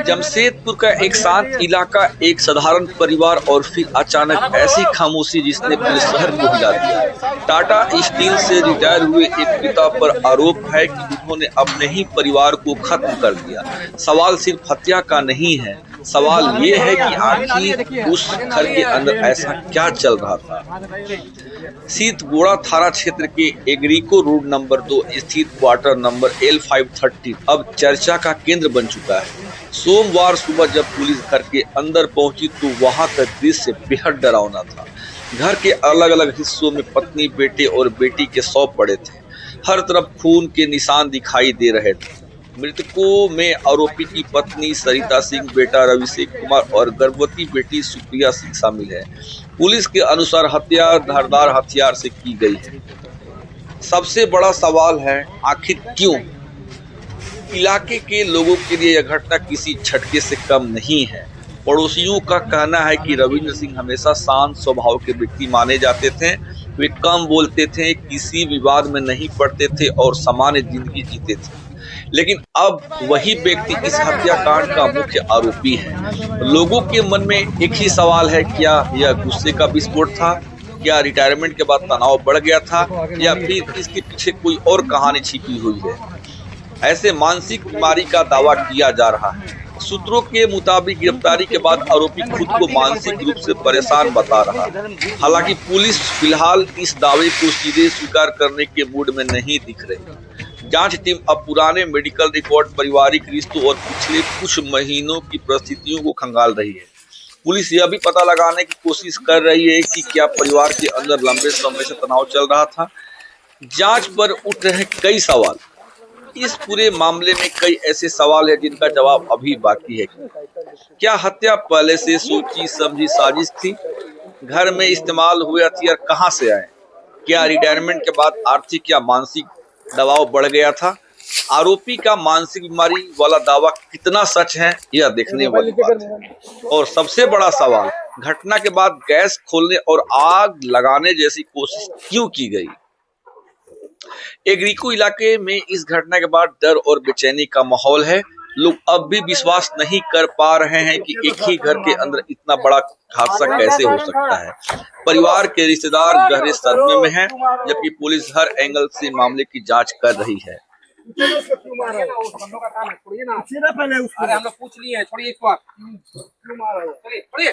जमशेदपुर का एक शांत इलाका, एक साधारण परिवार और फिर अचानक ऐसी खामोशी जिसने पूरे शहर को हिला दिया। टाटा स्टील से रिटायर हुए एक पिता पर आरोप है कि उन्होंने अपने ही परिवार को खत्म कर दिया। सवाल सिर्फ हत्या का नहीं है, सवाल ये है कि आखिर उस घर के अंदर ऐसा क्या चल रहा था। सीतगोड़ा थाना क्षेत्र के एग्रीको रोड नंबर 2 स्थित क्वार्टर नंबर L530 अब चर्चा का केंद्र बन चुका है। सोमवार सुबह जब पुलिस घर के अंदर पहुंची तो वहां का दृश्य बेहद डरावना था। घर के अलग अलग हिस्सों में पत्नी, बेटे और बेटी के शव पड़े थे। हर तरफ खून के निशान दिखाई दे रहे थे। मृतकों में आरोपी की पत्नी सरिता सिंह, बेटा अभिषेक कुमार और गर्भवती बेटी सुप्रिया सिंह शामिल है। पुलिस के अनुसार हत्या धारदार हथियार से की गई है। सबसे बड़ा सवाल है, आखिर क्यों? इलाके के लोगों के लिए यह घटना किसी झटके से कम नहीं है। पड़ोसियों का कहना है कि रविंद्र सिंह हमेशा शांत स्वभाव के व्यक्ति माने जाते थे। वे कम बोलते थे, किसी विवाद में नहीं पड़ते थे और सामान्य जिंदगी जीते थे। लेकिन अब वही व्यक्ति इस हत्याकांड का मुख्य आरोपी है। लोगों के मन में एक ही सवाल है, क्या यह गुस्से का विस्फोट था? क्या रिटायरमेंट के बाद तनाव बढ़ गया था, या फिर इसके पीछे कोई और कहानी छिपी हुई है? ऐसे मानसिक बीमारी का दावा किया जा रहा है। सूत्रों के मुताबिक गिरफ्तारी के बाद आरोपी खुद को मानसिक रूप से परेशान बता रहा है। हालांकि पुलिस फिलहाल इस दावे को सीधे स्वीकार करने के मूड में नहीं दिख रही। जांच टीम अब पुराने मेडिकल रिकॉर्ड, पारिवारिक रिश्तों और पिछले कुछ महीनों की परिस्थितियों को खंगाल रही है। पुलिस यह भी पता लगाने की कोशिश कर रही है कि क्या परिवार के अंदर लंबे समय से तनाव चल रहा था। जांच पर उठ रहे कई सवाल। इस पूरे मामले में कई ऐसे सवाल हैं जिनका जवाब अभी बाकी है। क्या हत्या पहले से सोची समझी साजिश थी? घर में इस्तेमाल हुए हथियार कहां से आए? क्या रिटायरमेंट के बाद आर्थिक या मानसिक दबाव बढ़ गया था? आरोपी का मानसिक बीमारी वाला दावा कितना सच है, यह देखने वाली बात है। और सबसे बड़ा सवाल, घटना के बाद गैस खोलने और आग लगाने जैसी कोशिश क्यों की गई? एग्रीको इलाके में इस घटना के बाद डर और बेचैनी का माहौल है। लोग अब भी विश्वास नहीं कर पा रहे हैं कि एक ही घर के अंदर इतना बड़ा हादसा कैसे हो सकता है। परिवार के रिश्तेदार गहरे सदमे में हैं, जबकि पुलिस हर एंगल से मामले की जांच कर रही है। अरे हम लोग पूछ लिए, छोड़िए इसको आप। चलिए छोड़िए।